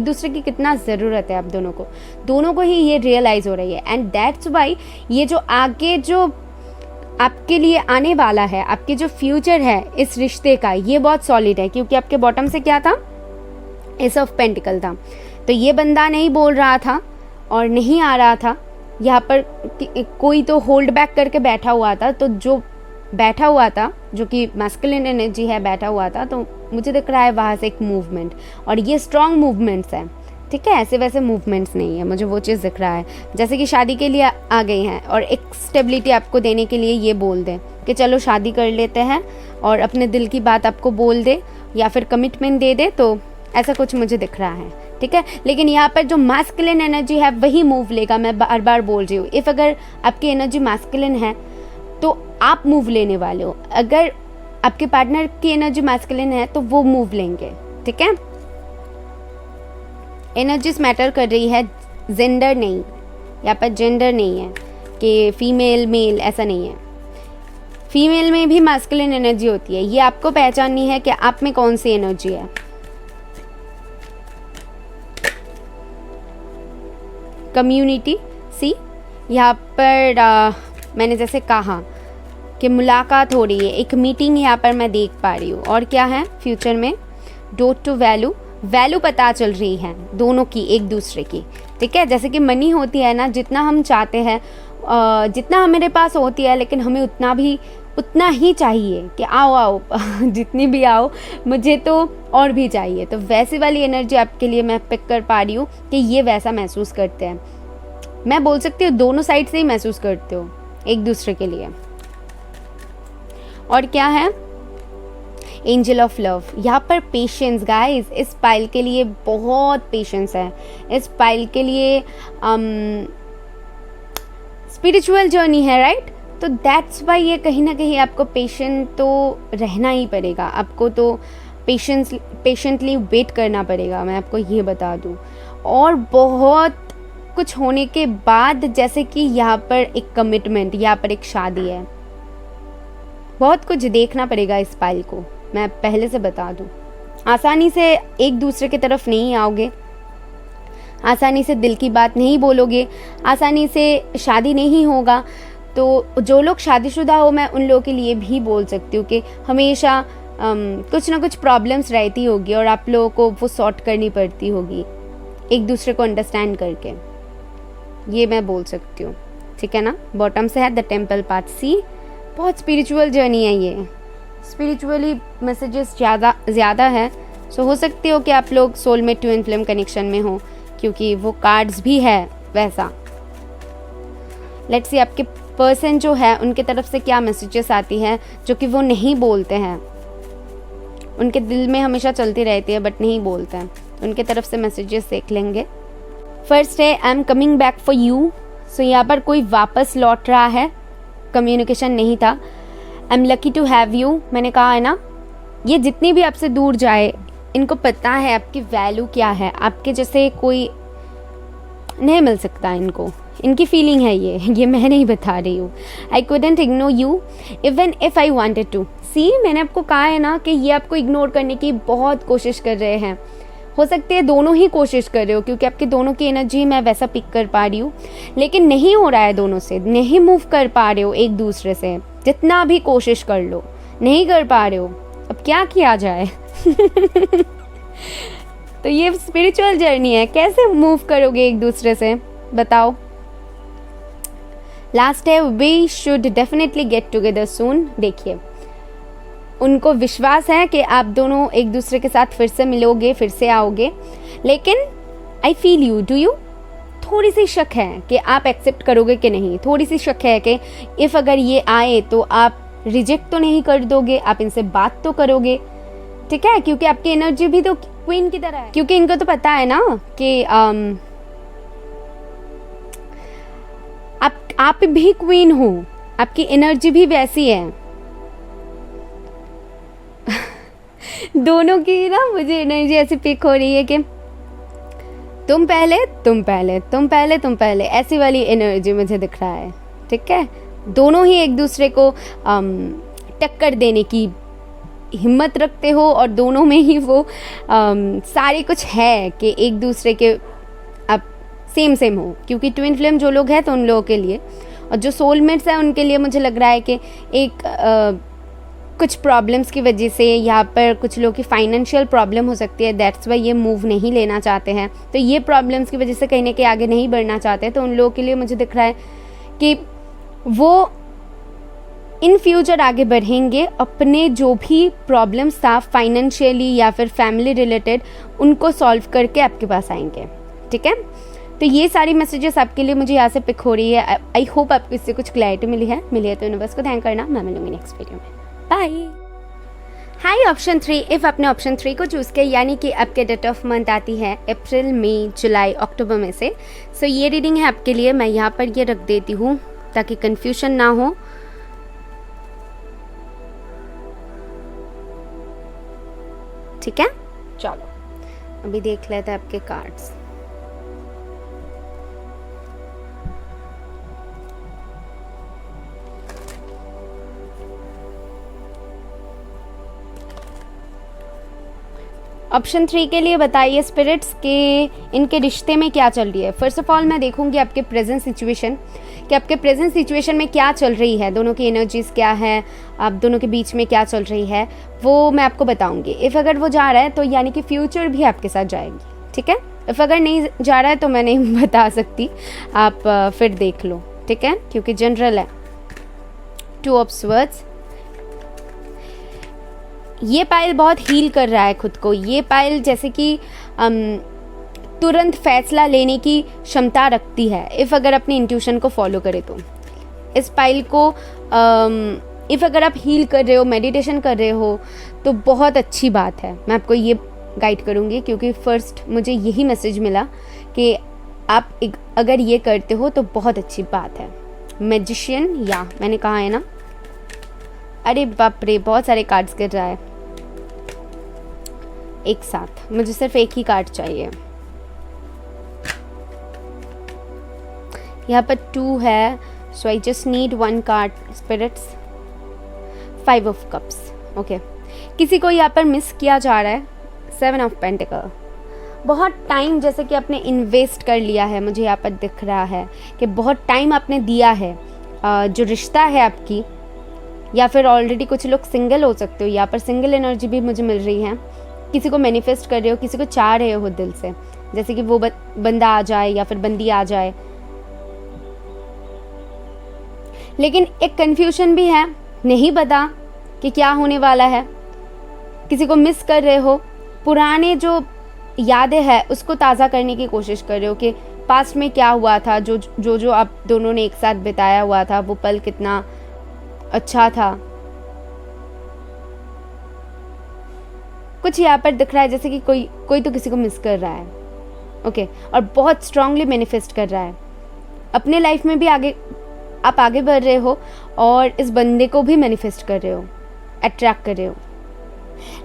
दूसरे की कितना ज़रूरत है. आप दोनों को ही ये रियलाइज़ हो रही है. एंड दैट्स वाई ये जो आगे जो आपके लिए आने वाला है, आपके जो फ्यूचर है इस रिश्ते का, ये बहुत सॉलिड है. क्योंकि आपके बॉटम से क्या था, एस ऑफ पेंटिकल था. तो ये बंदा नहीं बोल रहा था और नहीं आ रहा था, यहाँ पर कोई तो होल्ड बैक करके बैठा हुआ था. तो जो बैठा हुआ था, जो कि मैस्कुलिन एनर्जी है, बैठा हुआ था, तो मुझे दिख रहा है वहाँ से एक मूवमेंट. और ये स्ट्रॉन्ग मूवमेंट्स हैं. ठीक है, ऐसे वैसे मूवमेंट्स नहीं है, मुझे वो चीज़ दिख रहा है जैसे कि शादी के लिए आ गई हैं और एक स्टेबिलिटी आपको देने के लिए ये बोल दें कि चलो शादी कर लेते हैं, और अपने दिल की बात आपको बोल दे या फिर कमिटमेंट दे दे. तो ऐसा कुछ मुझे दिख रहा है. ठीक है, लेकिन यहाँ पर जो मैस्कुलिन एनर्जी है वही मूव लेगा. मैं बार बार बोल रही हूँ, इफ़ अगर आपकी एनर्जी मैस्कुलिन है तो आप मूव लेने वाले हो. अगर आपके पार्टनर की एनर्जी मैस्कुलिन है तो वो मूव लेंगे. ठीक है, एनर्जीज मैटर कर रही है, जेंडर नहीं. यहाँ पर जेंडर नहीं है कि फीमेल मेल, ऐसा नहीं है. फीमेल में भी मैस्कुलिन एनर्जी होती है. ये आपको पहचाननी है कि आप में कौन सी एनर्जी है. कम्युनिटी, सी यहाँ पर मैंने जैसे कहा कि मुलाकात हो रही है, एक मीटिंग यहाँ पर मैं देख पा रही हूँ. और क्या है, फ्यूचर में डोट टू वैल्यू पता चल रही है दोनों की, एक दूसरे की. ठीक है, जैसे कि मनी होती है ना, जितना हम चाहते हैं, जितना हमारे पास होती है, लेकिन हमें उतना ही चाहिए कि आओ जितनी भी आओ, मुझे तो और भी चाहिए. तो वैसी वाली एनर्जी आपके लिए मैं पिक कर पा रही हूँ कि ये वैसा महसूस करते हैं. मैं बोल सकती हूँ दोनों साइड से ही महसूस करते हो एक दूसरे के लिए. और क्या है, एंजल ऑफ लव. यहाँ पर पेशेंस गाइस, इस पाइल के लिए बहुत पेशेंस है. इस पाइल के लिए स्पिरिचुअल जर्नी है, राइट. तो दैट्स वाई ये कहीं ना कहीं आपको पेशेंट तो रहना ही पड़ेगा. आपको तो पेशेंटली वेट करना पड़ेगा, मैं आपको ये बता दूँ. और बहुत कुछ होने के बाद, जैसे कि यहाँ पर एक कमिटमेंट, यहाँ पर एक शादी है, बहुत कुछ देखना पड़ेगा इस पाइल को, मैं पहले से बता दूं. आसानी से एक दूसरे की तरफ नहीं आओगे, आसानी से दिल की बात नहीं बोलोगे, आसानी से शादी नहीं होगा. तो जो लोग शादीशुदा हो, मैं उन लोगों के लिए भी बोल सकती हूँ कि हमेशा कुछ ना कुछ प्रॉब्लम्स रहती होगी और आप लोगों को वो सॉर्ट करनी पड़ती होगी एक दूसरे को अंडरस्टैंड करके. ये मैं बोल सकती हूँ. ठीक है ना. बॉटम से है द टेम्पल पाथ. सी बहुत स्पिरिचुअल जर्नी है ये, स्पिरिचुअली मैसेजेस ज़्यादा है. सो हो सकती हो कि आप लोग सोलमेट ट्विन फ्लेम कनेक्शन में हो, क्योंकि वो कार्ड्स भी है वैसा. लेट्स सी आपके पर्सन जो है उनके तरफ से क्या मैसेजेस आती है जो कि वो नहीं बोलते हैं. उनके दिल में हमेशा चलती रहती है बट नहीं बोलते हैं. उनके तरफ से मैसेजेस देख लेंगे. फर्स्ट है I am coming back for you. So यहाँ पर कोई वापस लौट रहा है, कम्युनिकेशन नहीं था. I am lucky to have you. मैंने कहा है ना, ये जितनी भी आपसे दूर जाए, इनको पता है आपकी वैल्यू क्या है. आपके जैसे कोई नहीं मिल सकता इनको, इनकी फीलिंग है ये मैं नहीं बता रही हूँ. I couldn't ignore you even if I wanted to. See मैंने आपको कहा है ना कि ये आपको इग्नोर करने की बहुत कोशिश कर रहे हैं. हो सकती है दोनों ही कोशिश कर रहे हो, क्योंकि आपके दोनों की एनर्जी मैं वैसा पिक कर पा रही हूँ. लेकिन नहीं हो रहा है, दोनों से नहीं मूव कर पा रहे हो एक दूसरे से. जितना भी कोशिश कर लो नहीं कर पा रहे हो. अब क्या किया जाए. तो ये स्पिरिचुअल जर्नी है, कैसे मूव करोगे एक दूसरे से, बताओ. लास्ट है we should definitely get together soon. देखिए उनको विश्वास है कि आप दोनों एक दूसरे के साथ फिर से मिलोगे, फिर से आओगे, लेकिन I feel you, do you, थोड़ी सी शक है कि आप एक्सेप्ट करोगे कि नहीं। थोड़ी सी शक है कि इफ़ अगर ये आए तो आप रिजेक्ट तो नहीं कर दोगे, आप इनसे बात तो करोगे, ठीक है, क्योंकि आपकी एनर्जी भी तो क्वीन की तरह है। क्योंकि इनको तो पता है ना कि आप भी क्वीन हो, आपकी एनर्जी भी वैसी है। दोनों की ना मुझे एनर्जी ऐसी पिक हो रही है कि तुम पहले तुम पहले तुम पहले तुम पहले, ऐसी वाली एनर्जी मुझे दिख रहा है, ठीक है। दोनों ही एक दूसरे को टक्कर देने की हिम्मत रखते हो और दोनों में ही वो सारे कुछ है कि एक दूसरे के अब सेम हो। क्योंकि ट्विन फ्लेम जो लोग हैं तो उन लोगों के लिए, और जो सोलमेट्स हैं उनके लिए मुझे लग रहा है कि एक कुछ प्रॉब्लम्स की वजह से यहाँ पर कुछ लोगों की फाइनेंशियल प्रॉब्लम हो सकती है, दैट्स वाई ये मूव नहीं लेना चाहते हैं। तो ये प्रॉब्लम्स की वजह से कहीं ना कहीं आगे नहीं बढ़ना चाहते, तो उन लोगों के लिए मुझे दिख रहा है कि वो इन फ्यूचर आगे बढ़ेंगे, अपने जो भी प्रॉब्लम्स था फाइनेंशियली या फिर फैमिली रिलेटेड उनको सॉल्व करके आपके पास आएंगे, ठीक है। तो ये सारी मैसेजेस आपके लिए मुझे यहाँ से पिक हो रही है। आई होप आपको इससे कुछ क्लैरिटी मिली है तो यूनिवर्स को थैंक करना। मैं मिलूंगी नेक्स्ट वीडियो में, बाय। हाई ऑप्शन 3, इफ़ आपने ऑप्शन 3 को चूज़ किया, यानी कि आपके डेट ऑफ मंथ आती है अप्रैल, मई, जुलाई, अक्टूबर में से, सो ये रीडिंग है आपके लिए। मैं यहाँ पर ये रख देती हूँ ताकि कन्फ्यूजन ना हो। ठीक है, चलो अभी देख लेते हैं आपके कार्ड्स। ऑप्शन 3 के लिए बताइए स्पिरिट्स के इनके रिश्ते में क्या चल रही है। फर्स्ट ऑफ ऑल मैं देखूंगी आपके प्रेजेंट सिचुएशन, कि आपके प्रेजेंट सिचुएशन में क्या चल रही है, दोनों की एनर्जीज क्या है, आप दोनों के बीच में क्या चल रही है, वो मैं आपको बताऊंगी। इफ़ अगर वो जा रहा है तो यानी कि फ्यूचर भी आपके साथ जाएगी, ठीक है। इफ़ अगर नहीं जा रहा है तो मैं नहीं बता सकती, आप फिर देख लो, ठीक है, क्योंकि जनरल है। 2 ऑफ स्वर्ड्स, ये पायल बहुत हील कर रहा है खुद को। ये पायल जैसे कि तुरंत फैसला लेने की क्षमता रखती है, इफ़ अगर अपनी इंट्यूशन को फॉलो करे तो। इस पायल को इफ़ अगर आप हील कर रहे हो, मेडिटेशन कर रहे हो, तो बहुत अच्छी बात है। मैं आपको ये गाइड करूँगी क्योंकि फर्स्ट मुझे यही मैसेज मिला कि आप अगर ये करते हो तो बहुत अच्छी बात है। मैजिशियन, या मैंने कहा है ना, अरे बाप रे बहुत सारे कार्ड्स गिर रहा है एक साथ, मुझे सिर्फ एक ही कार्ड चाहिए। यहाँ पर 2 है, so I just need 1 card spirits. 5 of cups, okay. किसी को यहाँ पर मिस किया जा रहा है। 7 ऑफ पेंटिकल, बहुत टाइम जैसे कि आपने इन्वेस्ट कर लिया है, मुझे यहाँ पर दिख रहा है कि बहुत टाइम आपने दिया है जो रिश्ता है आपकी, या फिर ऑलरेडी कुछ लोग सिंगल हो सकते हो, यहाँ पर सिंगल एनर्जी भी मुझे मिल रही है। किसी को मैनिफेस्ट कर रहे हो, किसी को चाह रहे हो दिल से, जैसे कि वो बंदा आ जाए या फिर बंदी आ जाए, लेकिन एक कंफ्यूजन भी है, नहीं पता कि क्या होने वाला है। किसी को मिस कर रहे हो, पुराने जो यादें हैं उसको ताज़ा करने की कोशिश कर रहे हो कि पास्ट में क्या हुआ था, जो आप दोनों ने एक साथ बिताया हुआ था, वो पल कितना अच्छा था। कुछ यहाँ पर दिख रहा है जैसे कि कोई तो किसी को मिस कर रहा है, ओके, और बहुत स्ट्रांगली मैनिफेस्ट कर रहा है। अपने लाइफ में भी आप आगे बढ़ रहे हो और इस बंदे को भी मैनिफेस्ट कर रहे हो, अट्रैक्ट कर रहे हो।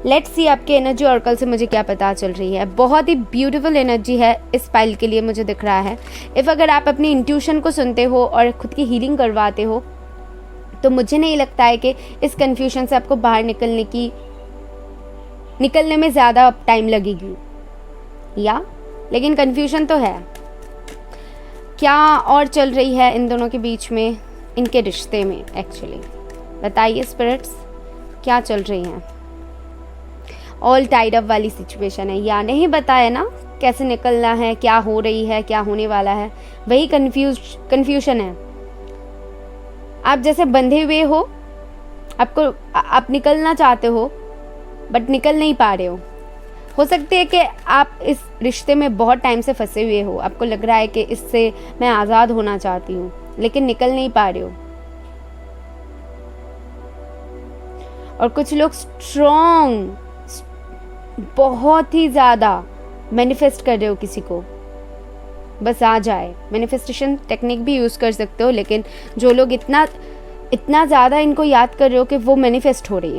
लेट्स सी आपकी एनर्जी ऑर्कल से मुझे क्या पता चल रही है। बहुत ही ब्यूटीफुल एनर्जी है इस पाइल के लिए मुझे दिख रहा है। इफ़ अगर आप अपनी इंट्यूशन को सुनते हो और खुद की हीलिंग करवाते हो तो मुझे नहीं लगता है कि इस कन्फ्यूजन से आपको बाहर निकलने में ज़्यादा टाइम लगेगी, या लेकिन कन्फ्यूजन तो है। क्या और चल रही है इन दोनों के बीच में, इनके रिश्ते में एक्चुअली, बताइए स्पिरिट्स क्या चल रही हैं। ऑल टाइड अप वाली सिचुएशन है, या नहीं बताया ना कैसे निकलना है, क्या हो रही है, क्या होने वाला है, वही कन्फ्यूजन है। आप जैसे बंधे हुए हो, आप निकलना चाहते हो बट निकल नहीं पा रहे हो सकती है कि आप इस रिश्ते में बहुत टाइम से फंसे हुए हो, आपको लग रहा है कि इससे मैं आज़ाद होना चाहती हूँ लेकिन निकल नहीं पा रहे हो। और कुछ लोग स्ट्रॉन्ग, बहुत ही ज़्यादा मैनिफेस्ट कर रहे हो किसी को, बस आ जाए। मैनिफेस्टेशन टेक्निक भी यूज़ कर सकते हो, लेकिन जो लोग इतना ज़्यादा इनको याद कर रहे हो कि वो मैनिफेस्ट हो रही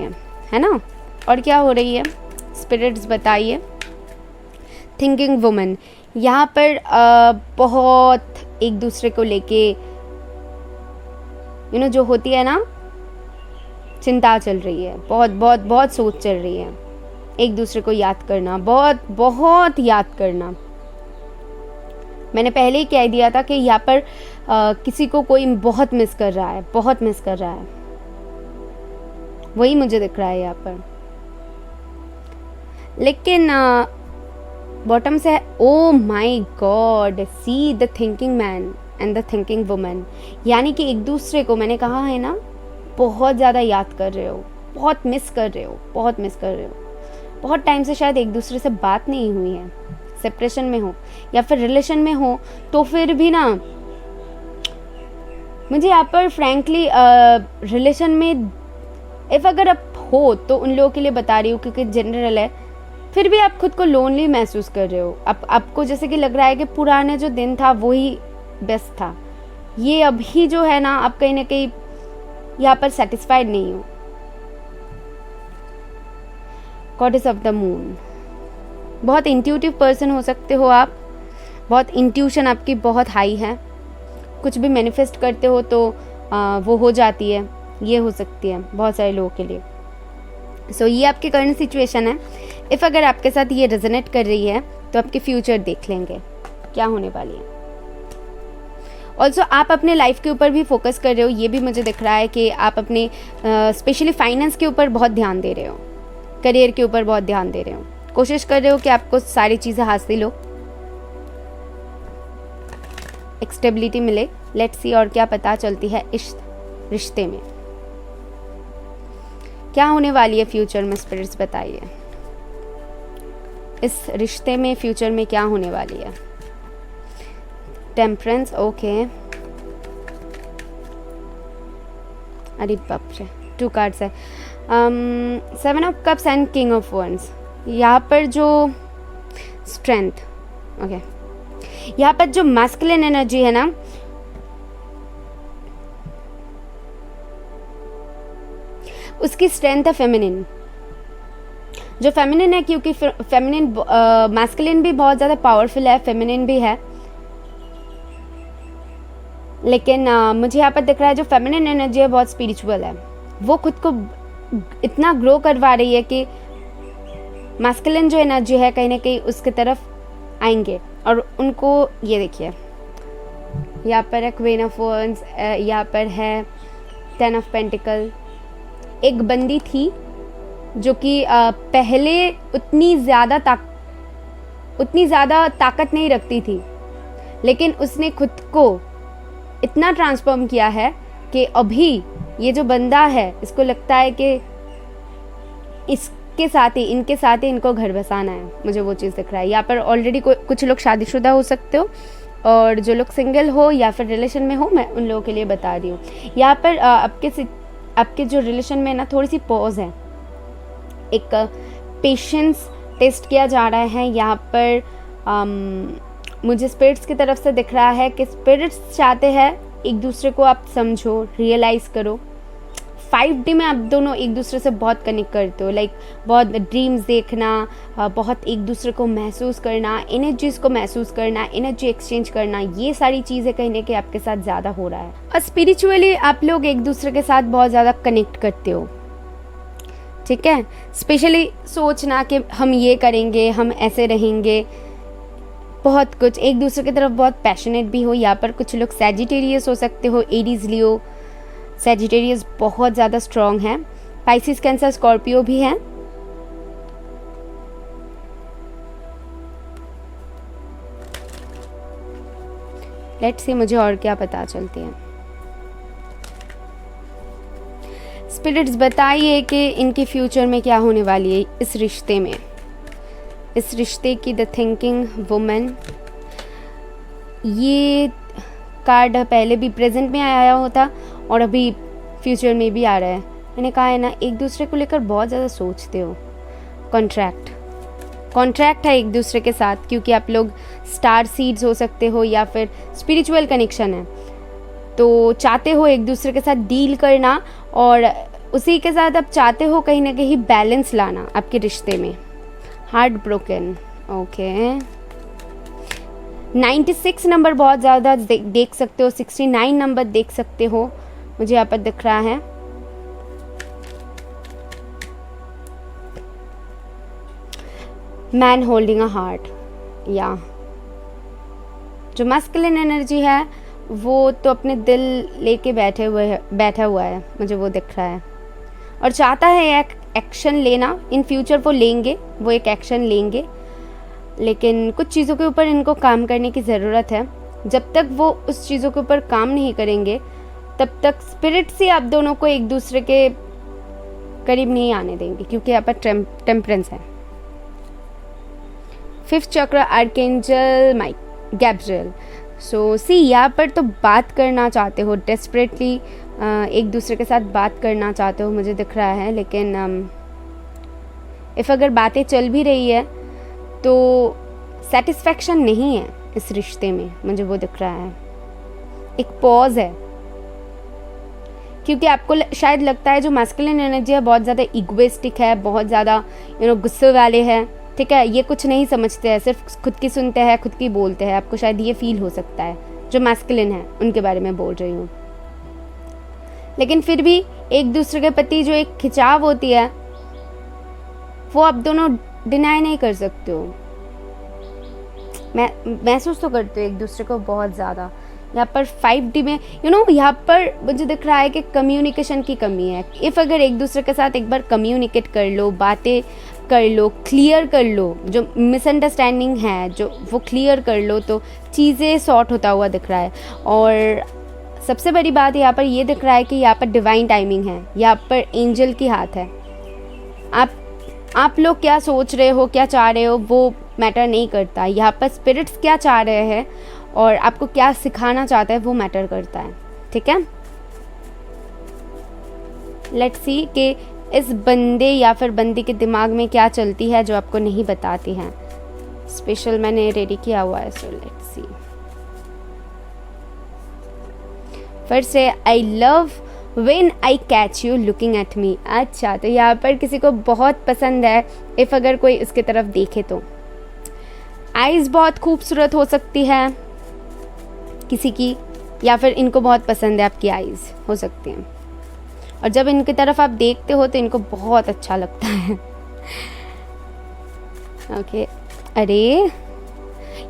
है ना। और क्या हो रही है स्पिरिट्स बताइए। थिंकिंग वुमन, यहाँ पर बहुत एक दूसरे को लेके जो होती है ना, चिंता चल रही है, बहुत बहुत बहुत सोच चल रही है। एक दूसरे को याद करना, बहुत बहुत याद करना। मैंने पहले ही कह दिया था कि यहाँ पर किसी को कोई बहुत मिस कर रहा है, बहुत मिस कर रहा है, वही मुझे दिख रहा है यहाँ पर। लेकिन बॉटम से oh my God, see the thinking man and the thinking woman, यानी कि एक दूसरे को, मैंने कहा है ना, बहुत ज़्यादा याद कर रहे हो, बहुत मिस कर रहे हो, बहुत मिस कर रहे हो। बहुत टाइम से शायद एक दूसरे से बात नहीं हुई है, सेपरेशन में हो या फिर रिलेशन में हो, तो फिर भी ना मुझे यहाँ पर फ्रैंकली रिलेशन में इफ़ अगर आप हो तो उन लोगों के लिए बता रही हूँ क्योंकि जनरल है, फिर भी आप खुद को लोनली महसूस कर रहे हो। आपको जैसे कि लग रहा है कि पुराने जो दिन था वही बेस्ट था, ये अभी जो है ना आप कहीं ना कहीं यहाँ पर सेटिस्फाइड नहीं हो। गॉडेस ऑफ द मून, बहुत इंट्यूटिव पर्सन हो सकते हो आप, बहुत इंट्यूशन आपकी बहुत हाई है, कुछ भी मैनिफेस्ट करते हो तो वो हो जाती है, ये हो सकती है बहुत सारे लोगों के लिए। सो ये आपकी करंट सिचुएशन है। इफ़ अगर आपके साथ ये रेजोनेट कर रही है तो आपके फ्यूचर देख लेंगे क्या होने वाली है। ऑल्सो आप अपने लाइफ के ऊपर भी फोकस कर रहे हो, ये भी मुझे दिख रहा है कि आप अपने स्पेशली फाइनेंस के ऊपर बहुत ध्यान दे रहे हो, करियर के ऊपर बहुत ध्यान दे रहे हो, कोशिश कर रहे हो कि आपको सारी चीज़ें हासिल हो, एक स्टेबिलिटी मिले। लेट्स सी और क्या पता चलती है इस रिश्ते में, क्या होने वाली है फ्यूचर में। स्पिरिट्स बताइए इस रिश्ते में फ्यूचर में क्या होने वाली है। टेम्परेंस, ओके, अरे बाप रे, 2 कार्ड्स है। 7 of cups and king of wands. यहाँ पर जो स्ट्रेंथ, ओके, यहाँ पर जो मैस्कुलिन एनर्जी है ना, उसकी स्ट्रेंथ है फेमिनिन। जो फेमिनिन है, क्योंकि फेमिनिन मैस्कुलिन भी बहुत ज़्यादा पावरफुल है, फेमिनिन भी है, लेकिन मुझे यहाँ पर दिख रहा है जो फेमिनिन एनर्जी है बहुत स्पिरिचुअल है, वो खुद को इतना ग्रो करवा रही है कि मैस्कुलिन जो एनर्जी है कहीं ना कहीं उसके तरफ आएंगे और उनको, ये देखिए यहाँ पर है क्वीन ऑफ वॉन्ड्स, यहाँ पर है 10 ऑफ पेंटिकल। एक बंदी थी जो कि पहले उतनी ज़्यादा ताकत नहीं रखती थी, लेकिन उसने खुद को इतना ट्रांसफॉर्म किया है कि अभी ये जो बंदा है इसको लगता है कि इनके साथ ही इनको घर बसाना है। मुझे वो चीज़ दिख रहा है। यहाँ पर ऑलरेडी कुछ लोग शादीशुदा हो सकते हो, और जो लोग सिंगल हो या फिर रिलेशन में हो, मैं उन लोगों के लिए बता रही हूँ। यहाँ पर आपके जो रिलेशन में ना थोड़ी सी पॉज है, एक पेशेंस टेस्ट किया जा रहा है। यहाँ पर मुझे स्पिरिट्स की तरफ से दिख रहा है कि स्पिरिट्स चाहते हैं एक दूसरे को आप समझो, रियलाइज़ करो। 5D में आप दोनों एक दूसरे से बहुत कनेक्ट करते हो, लाइक बहुत ड्रीम्स देखना, बहुत एक दूसरे को महसूस करना, एनर्जीज को महसूस करना, एनर्जी एक्सचेंज करना, ये सारी चीज़ें कहीं ना कहीं आपके साथ ज़्यादा हो रहा है। और स्पिरिचुअली आप लोग एक दूसरे के साथ बहुत ज़्यादा कनेक्ट करते हो, ठीक है। स्पेशली सोचना कि हम ये करेंगे, हम ऐसे रहेंगे, बहुत कुछ एक दूसरे की तरफ बहुत पैशनेट भी हो। यहाँ पर कुछ लोग सैजिटेरियस हो सकते हो, एरीज, लियो, सैजिटेरियस बहुत ज़्यादा स्ट्रॉन्ग है। पाइसिस, कैंसर, स्कॉर्पियो भी हैं। लेट्स सी मुझे और क्या पता चलती है। स्पिरिट्स बताइए कि इनके फ्यूचर में क्या होने वाली है इस रिश्ते में, इस रिश्ते की द थिंकिंग वुमन। ये कार्ड पहले भी प्रेजेंट में आया होता और अभी फ्यूचर में भी आ रहा है। मैंने कहा है ना, एक दूसरे को लेकर बहुत ज़्यादा सोचते हो। कॉन्ट्रैक्ट है एक दूसरे के साथ, क्योंकि आप लोग स्टार सीड्स हो सकते हो या फिर स्पिरिचुअल कनेक्शन है, तो चाहते हो एक दूसरे के साथ डील करना और उसी के साथ आप चाहते हो कहीं ना कहीं बैलेंस लाना आपके रिश्ते में। Heart broken, okay. 96 नंबर बहुत ज़्यादा देख सकते हो, 69 नंबर देख सकते हो, मुझे यहाँ पर दिख रहा है। मैन होल्डिंग अ हार्ट, या जो मैस्कुलिन एनर्जी है वो तो अपने दिल लेके बैठा हुआ है, मुझे वो दिख रहा है और चाहता है एक एक्शन लेना। इन फ्यूचर वो एक एक्शन लेंगे, लेकिन कुछ चीज़ों के ऊपर इनको काम करने की ज़रूरत है। जब तक वो उस चीज़ों के ऊपर काम नहीं करेंगे तब तक स्पिरिट से आप दोनों को एक दूसरे के करीब नहीं आने देंगे, क्योंकि यहाँ पर टेम्परेंस है। 5th चक्र आर्कएंजल गैब्रियल। सो सी, यहाँ पर तो बात करना चाहते हो डेस्परेटली, एक दूसरे के साथ बात करना चाहते हो, मुझे दिख रहा है। लेकिन इफ़ अगर बातें चल भी रही है तो सेटिस्फैक्शन नहीं है इस रिश्ते में, मुझे वो दिख रहा है। एक पॉज है, क्योंकि आपको शायद लगता है जो मैस्कुलिन एनर्जी है बहुत ज़्यादा इगोइस्टिक है, बहुत ज़्यादा गुस्से वाले हैं, ठीक है। ये कुछ नहीं समझते हैं, सिर्फ खुद की सुनते हैं, खुद की बोलते हैं। आपको शायद ये फील हो सकता है, जो मैस्कुलिन है उनके बारे में बोल रही हूँ। लेकिन फिर भी एक दूसरे के प्रति जो एक खिंचाव होती है वो आप दोनों डिनाई नहीं कर सकते हो। मैं महसूस तो करते हो एक दूसरे को बहुत ज़्यादा। यहाँ पर 5D में यहाँ पर मुझे दिख रहा है कि कम्युनिकेशन की कमी है। इफ़ अगर एक दूसरे के साथ एक बार कम्युनिकेट कर लो, बातें कर लो, क्लियर कर लो, जो मिसअंडरस्टैंडिंग है जो वो क्लियर कर लो, तो चीज़ें सॉर्ट होता हुआ दिख रहा है। और सबसे बड़ी बात यहाँ पर ये दिख रहा है कि यहाँ पर डिवाइन टाइमिंग है, यहाँ पर एंजल की हाथ है। आप लोग क्या सोच रहे हो, क्या चाह रहे हो, वो मैटर नहीं करता। यहाँ पर स्पिरिट्स क्या चाह रहे हैं और आपको क्या सिखाना चाहता है वो मैटर करता है, ठीक है। लेट्स सी कि इस बंदे या फिर बंदी के दिमाग में क्या चलती है जो आपको नहीं बताती है। स्पेशल मैंने रेडी किया हुआ है, सो लेट्स सी। फिर से I love when I catch you looking at me. अच्छा, तो यहाँ पर किसी को बहुत पसंद है इफ़ अगर कोई उसकी तरफ देखे तो। आइज़ बहुत खूबसूरत हो सकती है किसी की, या फिर इनको बहुत पसंद है आपकी आइज़ हो सकती हैं, और जब इनकी तरफ आप देखते हो तो इनको बहुत अच्छा लगता है। ओके, अरे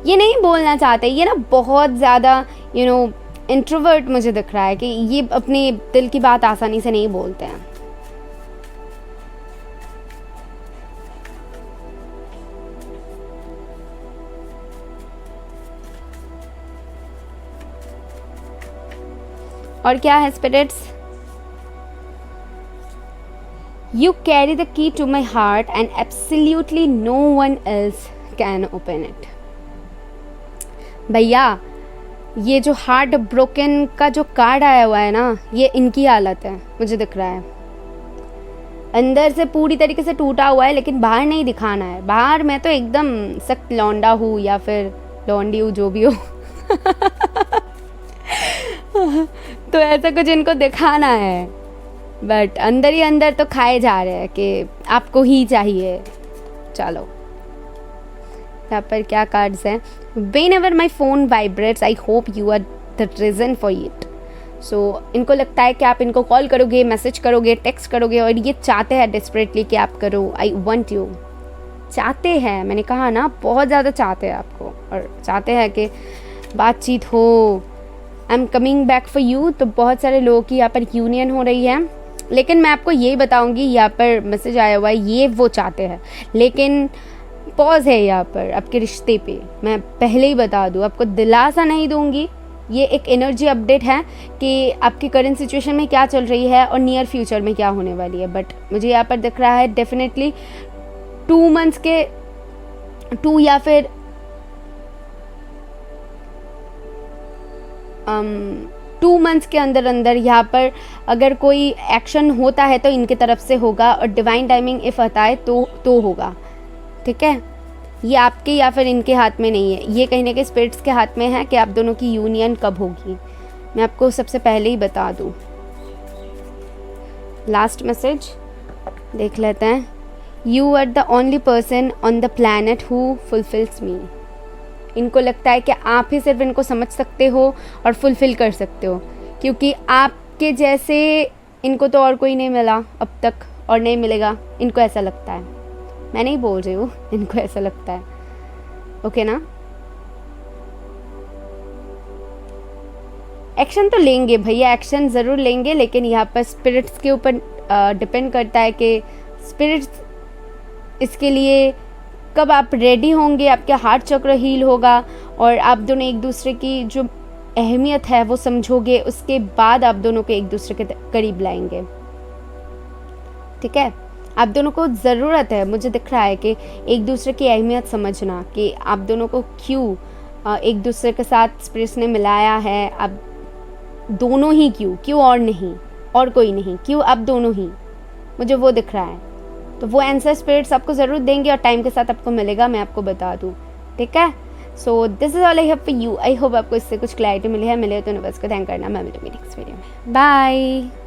ये नहीं बोलना चाहते, ये ना बहुत ज़्यादा इंट्रोवर्ट मुझे दिख रहा है कि ये अपने दिल की बात आसानी से नहीं बोलते हैं। और क्या है spirits? You carry the key to my heart and absolutely no one else can open it. भैया, ये जो हार्ट ब्रोकन का जो कार्ड आया हुआ है ना, ये इनकी हालत है, मुझे दिख रहा है। अंदर से पूरी तरीके से टूटा हुआ है, लेकिन बाहर नहीं दिखाना है। बाहर मैं तो एकदम सख्त लौंडा हूँ या फिर लौंडी हूँ, जो भी हो। तो ऐसा कुछ इनको दिखाना है, बट अंदर ही अंदर तो खाए जा रहे हैं कि आपको ही चाहिए। चलो, यहाँ पर क्या कार्ड्स हैं? Whenever my phone vibrates, I hope you are the reason for it. So इनको लगता है कि आप इनको कॉल करोगे, मैसेज करोगे, टेक्स्ट करोगे, और ये चाहते हैं डेस्परेटली कि आप करो। I want you, चाहते हैं, मैंने कहा ना, बहुत ज़्यादा चाहते हैं आपको, और चाहते हैं कि बातचीत हो। आई am coming back for you. तो बहुत सारे लोगों की यहाँ पर यूनियन हो रही है, लेकिन मैं आपको यही बताऊंगी, यहाँ पर मैसेज आया हुआ है, ये वो चाहते हैं, लेकिन पॉज है यहाँ पर आपके रिश्ते पे। मैं पहले ही बता दूँ, आपको दिलासा नहीं दूंगी, ये एक एनर्जी अपडेट है कि आपकी करंट सिचुएशन में क्या चल रही है और नियर फ्यूचर में क्या होने वाली है। बट मुझे यहाँ पर दिख रहा है डेफिनेटली 2 मंथ्स के 2 या फिर 2 मंथ्स के अंदर अंदर यहाँ पर अगर कोई एक्शन होता है तो इनके तरफ से होगा, और डिवाइन टाइमिंग इफ आता है तो होगा। ठीक है, ये आपके या फिर इनके हाथ में नहीं है, ये कहीं ना कहीं स्पिरिट्स के हाथ में है कि आप दोनों की यूनियन कब होगी। मैं आपको सबसे पहले ही बता दूँ। लास्ट मैसेज देख लेते हैं। You are the only person on the planet who fulfils me. इनको लगता है कि आप ही सिर्फ इनको समझ सकते हो और फुलफिल कर सकते हो, क्योंकि आपके जैसे इनको तो और कोई नहीं मिला अब तक और नहीं मिलेगा। इनको ऐसा लगता है, मैं नहीं बोल रही हूँ, इनको ऐसा लगता है। ओके ना, एक्शन तो लेंगे भैया, एक्शन ज़रूर लेंगे, लेकिन यहाँ पर स्पिरिट्स के ऊपर डिपेंड करता है कि स्पिरिट्स इसके लिए कब आप रेडी होंगे, आपके हार्ट चक्र हील होगा और आप दोनों एक दूसरे की जो अहमियत है वो समझोगे, उसके बाद आप दोनों को एक दूसरे के करीब लाएंगे। ठीक है, आप दोनों को ज़रूरत है, मुझे दिख रहा है कि एक दूसरे की अहमियत समझना, कि आप दोनों को क्यों एक दूसरे के साथ स्पिरिट्स ने मिलाया है। आप दोनों ही क्यों और नहीं और कोई नहीं, क्यों आप दोनों ही, मुझे वो दिख रहा है। तो वो आंसर स्पिरिट्स आपको ज़रूर देंगे और टाइम के साथ आपको मिलेगा, मैं आपको बता दूँ। ठीक है, so this is all I have for you. I hope आपको इससे कुछ क्लैरिटी मिली है। मिले तो यूनिवर्स को थैंक करना। मैं मिलूँगी नेक्स्ट वीडियो में। बाय।